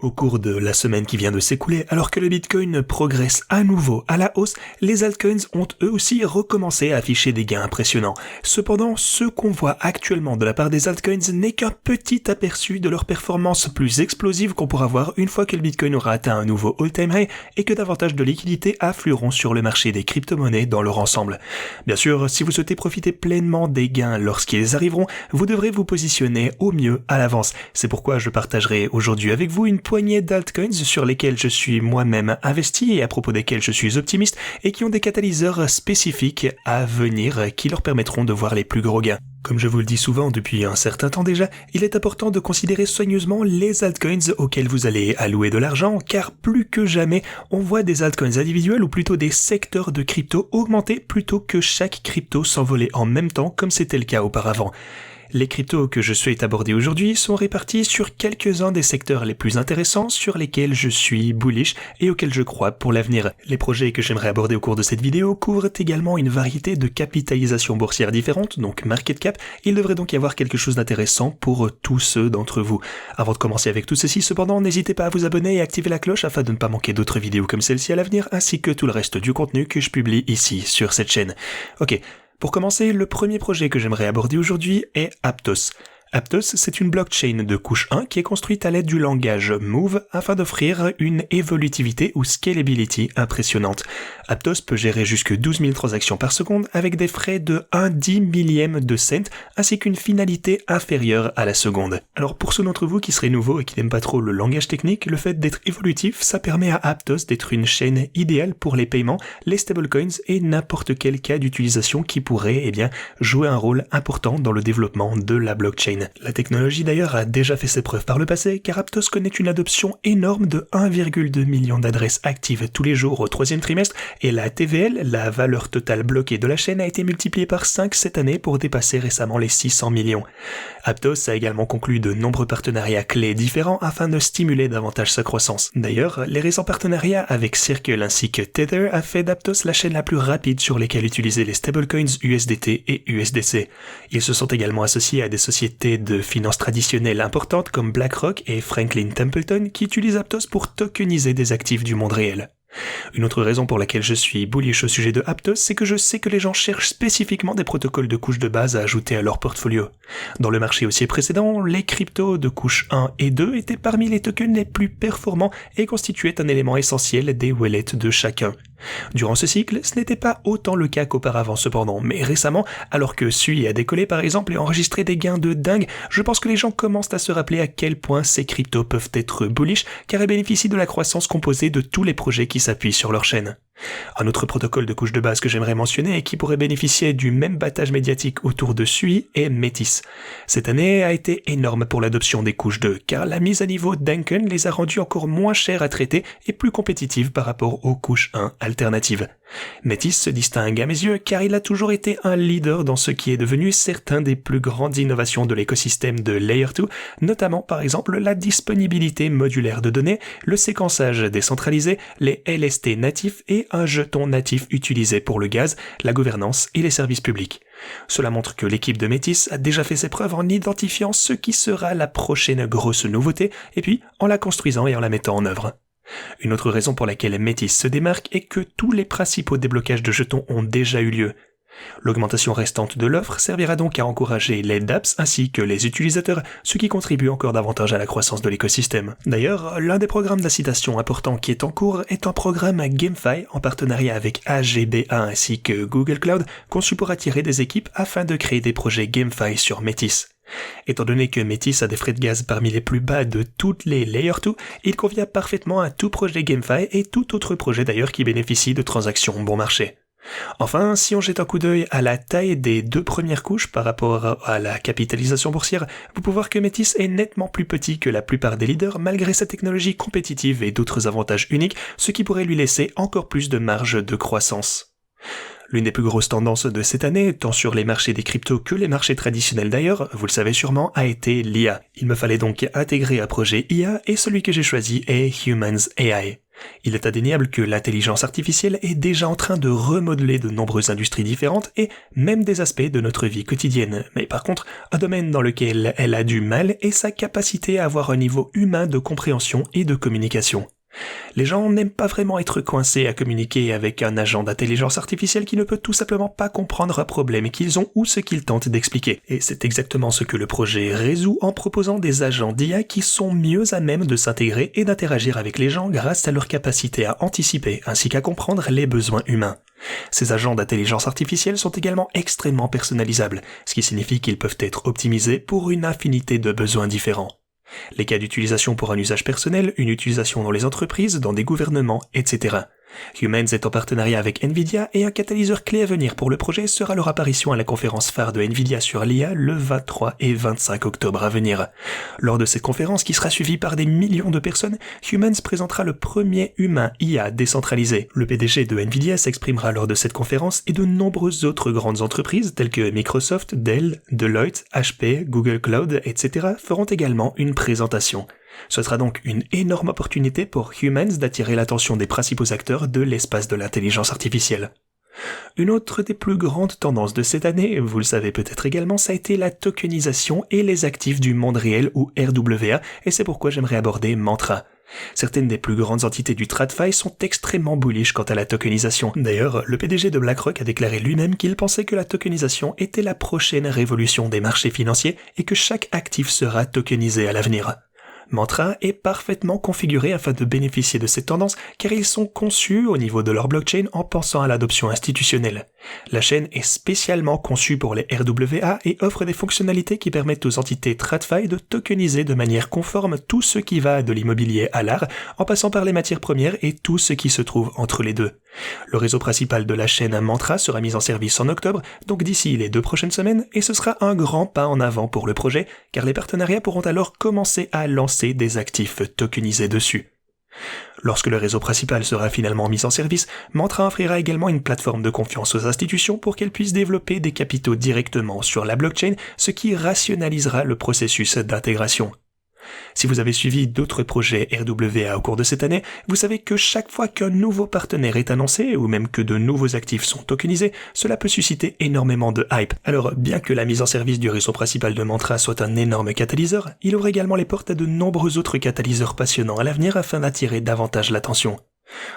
Au cours de la semaine qui vient de s'écouler, alors que le Bitcoin progresse à nouveau à la hausse, les altcoins ont eux aussi recommencé à afficher des gains impressionnants. Cependant, ce qu'on voit actuellement de la part des altcoins n'est qu'un petit aperçu de leur performance plus explosive qu'on pourra voir une fois que le Bitcoin aura atteint un nouveau all-time high et que davantage de liquidités afflueront sur le marché des crypto-monnaies dans leur ensemble. Bien sûr, si vous souhaitez profiter pleinement des gains lorsqu'ils arriveront, vous devrez vous positionner au mieux à l'avance. C'est pourquoi je partagerai aujourd'hui avec vous une poignée d'altcoins sur lesquels je suis moi-même investi et à propos desquels je suis optimiste et qui ont des catalyseurs spécifiques à venir qui leur permettront de voir les plus gros gains. Comme je vous le dis souvent depuis un certain temps déjà, il est important de considérer soigneusement les altcoins auxquels vous allez allouer de l'argent, car plus que jamais, on voit des altcoins individuels ou plutôt des secteurs de crypto augmenter plutôt que chaque crypto s'envoler en même temps comme c'était le cas auparavant. Les cryptos que je souhaite aborder aujourd'hui sont répartis sur quelques-uns des secteurs les plus intéressants sur lesquels je suis bullish et auxquels je crois pour l'avenir. Les projets que j'aimerais aborder au cours de cette vidéo couvrent également une variété de capitalisations boursières différentes, donc market cap. Il devrait donc y avoir quelque chose d'intéressant pour tous ceux d'entre vous. Avant de commencer avec tout ceci, cependant, n'hésitez pas à vous abonner et activer la cloche afin de ne pas manquer d'autres vidéos comme celle-ci à l'avenir, ainsi que tout le reste du contenu que je publie ici sur cette chaîne. Ok. Pour commencer, le premier projet que j'aimerais aborder aujourd'hui est Aptos. Aptos, c'est une blockchain de couche 1 qui est construite à l'aide du langage Move afin d'offrir une évolutivité ou scalability impressionnante. Aptos peut gérer jusque 12 000 transactions par seconde avec des frais de 1/10 millième de cent ainsi qu'une finalité inférieure à la seconde. Alors pour ceux d'entre vous qui seraient nouveaux et qui n'aiment pas trop le langage technique, le fait d'être évolutif, ça permet à Aptos d'être une chaîne idéale pour les paiements, les stablecoins et n'importe quel cas d'utilisation qui pourrait jouer un rôle important dans le développement de la blockchain. La technologie d'ailleurs a déjà fait ses preuves par le passé car Aptos connaît une adoption énorme de 1,2 million d'adresses actives tous les jours au troisième trimestre et la TVL, la valeur totale bloquée de la chaîne, a été multipliée par 5 cette année pour dépasser récemment les 600 millions. Aptos a également conclu de nombreux partenariats clés différents afin de stimuler davantage sa croissance. D'ailleurs, les récents partenariats avec Circle ainsi que Tether a fait d'Aptos la chaîne la plus rapide sur lesquelles utiliser les stablecoins USDT et USDC. Ils se sont également associés à des sociétés de finances traditionnelles importantes comme BlackRock et Franklin Templeton qui utilisent Aptos pour tokeniser des actifs du monde réel. Une autre raison pour laquelle je suis bullish au sujet de Aptos, c'est que je sais que les gens cherchent spécifiquement des protocoles de couche de base à ajouter à leur portfolio. Dans le marché haussier précédent, les cryptos de couche 1 et 2 étaient parmi les tokens les plus performants et constituaient un élément essentiel des wallets de chacun. Durant ce cycle, ce n'était pas autant le cas qu'auparavant cependant, mais récemment, alors que Sui a décollé par exemple et enregistré des gains de dingue, je pense que les gens commencent à se rappeler à quel point ces cryptos peuvent être bullish car elles bénéficient de la croissance composée de tous les projets qui s'appuient sur leur chaîne. Un autre protocole de couche de base que j'aimerais mentionner et qui pourrait bénéficier du même battage médiatique autour de Sui est Metis. Cette année a été énorme pour l'adoption des couches 2, car la mise à niveau d'Anken les a rendues encore moins chères à traiter et plus compétitives par rapport aux couches 1 alternatives. Metis se distingue à mes yeux car il a toujours été un leader dans ce qui est devenu certains des plus grandes innovations de l'écosystème de Layer 2, notamment par exemple la disponibilité modulaire de données, le séquençage décentralisé, les LST natifs et un jeton natif utilisé pour le gaz, la gouvernance et les services publics. Cela montre que l'équipe de Metis a déjà fait ses preuves en identifiant ce qui sera la prochaine grosse nouveauté et puis en la construisant et en la mettant en œuvre. Une autre raison pour laquelle Metis se démarque est que tous les principaux déblocages de jetons ont déjà eu lieu. L'augmentation restante de l'offre servira donc à encourager les dApps ainsi que les utilisateurs, ce qui contribue encore davantage à la croissance de l'écosystème. D'ailleurs, l'un des programmes d'incitation importants qui est en cours est un programme GameFi en partenariat avec AGBA ainsi que Google Cloud, conçu pour attirer des équipes afin de créer des projets GameFi sur Metis. Étant donné que Metis a des frais de gaz parmi les plus bas de toutes les Layer 2, il convient parfaitement à tout projet GameFi et tout autre projet d'ailleurs qui bénéficie de transactions bon marché. Enfin, si on jette un coup d'œil à la taille des deux premières couches par rapport à la capitalisation boursière, vous pouvez voir que Metis est nettement plus petit que la plupart des leaders malgré sa technologie compétitive et d'autres avantages uniques, ce qui pourrait lui laisser encore plus de marge de croissance. L'une des plus grosses tendances de cette année, tant sur les marchés des cryptos que les marchés traditionnels d'ailleurs, vous le savez sûrement, a été l'IA. Il me fallait donc intégrer un projet IA et celui que j'ai choisi est Humans AI. Il est indéniable que l'intelligence artificielle est déjà en train de remodeler de nombreuses industries différentes et même des aspects de notre vie quotidienne. Mais par contre, un domaine dans lequel elle a du mal est sa capacité à avoir un niveau humain de compréhension et de communication. Les gens n'aiment pas vraiment être coincés à communiquer avec un agent d'intelligence artificielle qui ne peut tout simplement pas comprendre un problème qu'ils ont ou ce qu'ils tentent d'expliquer. Et c'est exactement ce que le projet résout en proposant des agents d'IA qui sont mieux à même de s'intégrer et d'interagir avec les gens grâce à leur capacité à anticiper ainsi qu'à comprendre les besoins humains. Ces agents d'intelligence artificielle sont également extrêmement personnalisables, ce qui signifie qu'ils peuvent être optimisés pour une infinité de besoins différents. Les cas d'utilisation pour un usage personnel, une utilisation dans les entreprises, dans des gouvernements, etc. Humans est en partenariat avec Nvidia et un catalyseur clé à venir pour le projet sera leur apparition à la conférence phare de Nvidia sur l'IA le 23 et 25 octobre à venir. Lors de cette conférence qui sera suivie par des millions de personnes, Humans présentera le premier humain IA décentralisé. Le PDG de Nvidia s'exprimera lors de cette conférence et de nombreuses autres grandes entreprises telles que Microsoft, Dell, Deloitte, HP, Google Cloud, etc. feront également une présentation. Ce sera donc une énorme opportunité pour Humans d'attirer l'attention des principaux acteurs de l'espace de l'intelligence artificielle. Une autre des plus grandes tendances de cette année, vous le savez peut-être également, ça a été la tokenisation et les actifs du monde réel ou RWA, et c'est pourquoi j'aimerais aborder Mantra. Certaines des plus grandes entités du TradFi sont extrêmement bullish quant à la tokenisation. D'ailleurs, le PDG de BlackRock a déclaré lui-même qu'il pensait que la tokenisation était la prochaine révolution des marchés financiers et que chaque actif sera tokenisé à l'avenir. Mantra est parfaitement configuré afin de bénéficier de cette tendance car ils sont conçus au niveau de leur blockchain en pensant à l'adoption institutionnelle. La chaîne est spécialement conçue pour les RWA et offre des fonctionnalités qui permettent aux entités TradFi de tokeniser de manière conforme tout ce qui va de l'immobilier à l'art en passant par les matières premières et tout ce qui se trouve entre les deux. Le réseau principal de la chaîne Mantra sera mis en service en octobre, donc d'ici les 2 prochaines semaines, et ce sera un grand pas en avant pour le projet, car les partenariats pourront alors commencer à lancer des actifs tokenisés dessus. Lorsque le réseau principal sera finalement mis en service, Mantra offrira également une plateforme de confiance aux institutions pour qu'elles puissent développer des capitaux directement sur la blockchain, ce qui rationalisera le processus d'intégration. Si vous avez suivi d'autres projets RWA au cours de cette année, vous savez que chaque fois qu'un nouveau partenaire est annoncé, ou même que de nouveaux actifs sont tokenisés, cela peut susciter énormément de hype. Alors, bien que la mise en service du réseau principal de Mantra soit un énorme catalyseur, il ouvre également les portes à de nombreux autres catalyseurs passionnants à l'avenir afin d'attirer davantage l'attention.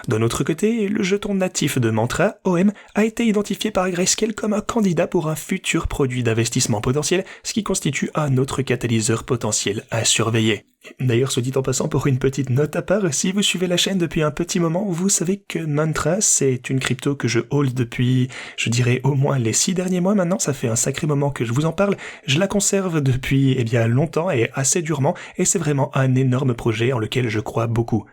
D'un autre côté, le jeton natif de Mantra, OM, a été identifié par Grayscale comme un candidat pour un futur produit d'investissement potentiel, ce qui constitue un autre catalyseur potentiel à surveiller. D'ailleurs, soit dit en passant, pour une petite note à part, si vous suivez la chaîne depuis un petit moment, vous savez que Mantra, c'est une crypto que je hold depuis, je dirais au moins les 6 derniers mois maintenant, ça fait un sacré moment que je vous en parle, je la conserve depuis longtemps et assez durement, et c'est vraiment un énorme projet en lequel je crois beaucoup.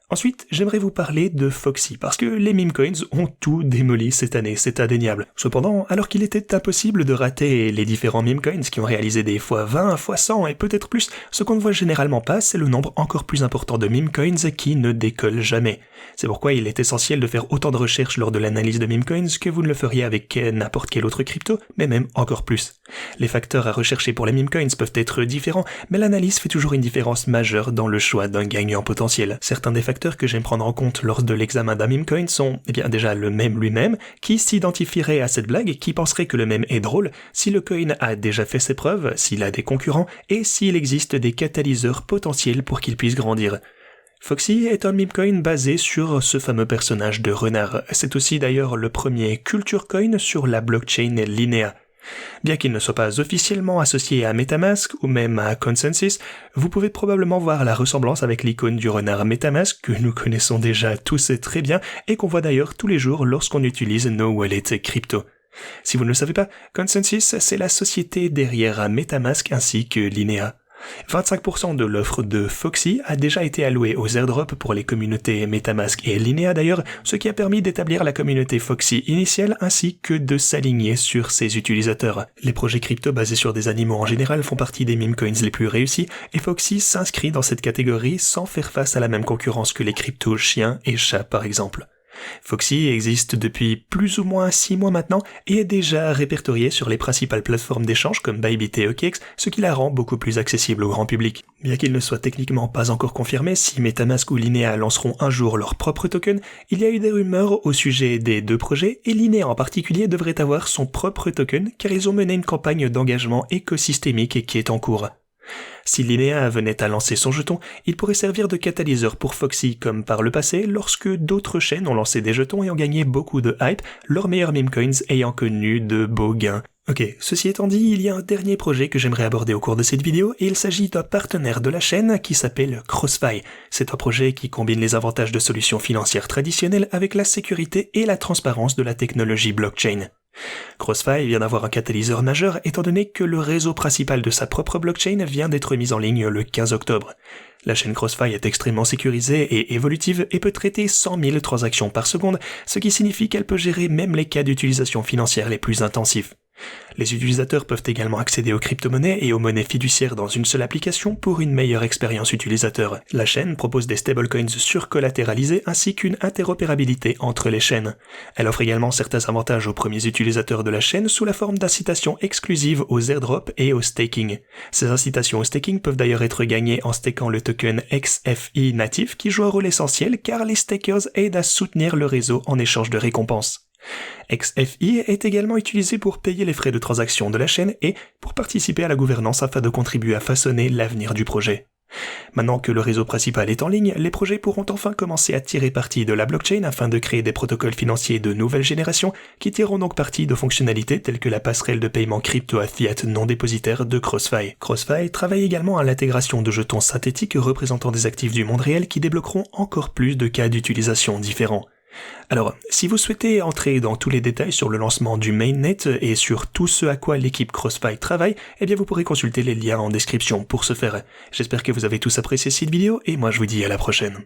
Ensuite, j'aimerais vous parler de Foxy, parce que les meme coins ont tout démoli cette année, c'est indéniable. Cependant, alors qu'il était impossible de rater les différents meme coins qui ont réalisé des x20, x100 et peut-être plus, ce qu'on ne voit généralement pas, c'est le nombre encore plus important de meme coins qui ne décollent jamais. C'est pourquoi il est essentiel de faire autant de recherches lors de l'analyse de meme coins que vous ne le feriez avec n'importe quelle autre crypto, mais même encore plus. Les facteurs à rechercher pour les meme coins peuvent être différents, mais l'analyse fait toujours une différence majeure dans le choix d'un gagnant potentiel. Certains des facteurs que j'aime prendre en compte lors de l'examen d'un meme coin sont, déjà le mème lui-même, qui s'identifierait à cette blague, qui penserait que le mème est drôle, si le coin a déjà fait ses preuves, s'il a des concurrents, et s'il existe des catalyseurs potentiels pour qu'il puisse grandir. Foxy est un meme coin basé sur ce fameux personnage de renard. C'est aussi d'ailleurs le premier culture coin sur la blockchain Linea. Bien qu'il ne soit pas officiellement associé à MetaMask ou même à Consensus, vous pouvez probablement voir la ressemblance avec l'icône du renard MetaMask que nous connaissons déjà tous très bien et qu'on voit d'ailleurs tous les jours lorsqu'on utilise nos wallets crypto. Si vous ne le savez pas, Consensus, c'est la société derrière MetaMask ainsi que Linea. 25% de l'offre de Foxy a déjà été allouée aux airdrops pour les communautés MetaMask et Linea d'ailleurs, ce qui a permis d'établir la communauté Foxy initiale ainsi que de s'aligner sur ses utilisateurs. Les projets crypto basés sur des animaux en général font partie des meme coins les plus réussis et Foxy s'inscrit dans cette catégorie sans faire face à la même concurrence que les cryptos chiens et chats par exemple. Foxy existe depuis plus ou moins 6 mois maintenant et est déjà répertorié sur les principales plateformes d'échange comme Bybit et OKX, ce qui la rend beaucoup plus accessible au grand public. Bien qu'il ne soit techniquement pas encore confirmé si MetaMask ou Linea lanceront un jour leur propre token, il y a eu des rumeurs au sujet des deux projets et Linea en particulier devrait avoir son propre token car ils ont mené une campagne d'engagement écosystémique qui est en cours. Si Linea venait à lancer son jeton, il pourrait servir de catalyseur pour Foxy comme par le passé lorsque d'autres chaînes ont lancé des jetons et ont gagné beaucoup de hype, leurs meilleurs meme coins ayant connu de beaux gains. Ok, ceci étant dit, il y a un dernier projet que j'aimerais aborder au cours de cette vidéo et il s'agit d'un partenaire de la chaîne qui s'appelle CrossFi. C'est un projet qui combine les avantages de solutions financières traditionnelles avec la sécurité et la transparence de la technologie blockchain. CrossFi vient d'avoir un catalyseur majeur étant donné que le réseau principal de sa propre blockchain vient d'être mis en ligne le 15 octobre. La chaîne CrossFi est extrêmement sécurisée et évolutive et peut traiter 100 000 transactions par seconde, ce qui signifie qu'elle peut gérer même les cas d'utilisation financière les plus intensifs. Les utilisateurs peuvent également accéder aux crypto-monnaies et aux monnaies fiduciaires dans une seule application pour une meilleure expérience utilisateur. La chaîne propose des stablecoins surcollatéralisés ainsi qu'une interopérabilité entre les chaînes. Elle offre également certains avantages aux premiers utilisateurs de la chaîne sous la forme d'incitations exclusives aux airdrops et au staking. Ces incitations au staking peuvent d'ailleurs être gagnées en stakant le token XFI natif qui joue un rôle essentiel car les stakers aident à soutenir le réseau en échange de récompenses. XFI est également utilisé pour payer les frais de transaction de la chaîne et pour participer à la gouvernance afin de contribuer à façonner l'avenir du projet. Maintenant que le réseau principal est en ligne, les projets pourront enfin commencer à tirer parti de la blockchain afin de créer des protocoles financiers de nouvelle génération qui tireront donc parti de fonctionnalités telles que la passerelle de paiement crypto à fiat non dépositaire de CrossFi. CrossFi travaille également à l'intégration de jetons synthétiques représentant des actifs du monde réel qui débloqueront encore plus de cas d'utilisation différents. Alors, si vous souhaitez entrer dans tous les détails sur le lancement du mainnet et sur tout ce à quoi l'équipe CrossFi travaille, eh bien vous pourrez consulter les liens en description pour ce faire. J'espère que vous avez tous apprécié cette vidéo et moi je vous dis à la prochaine.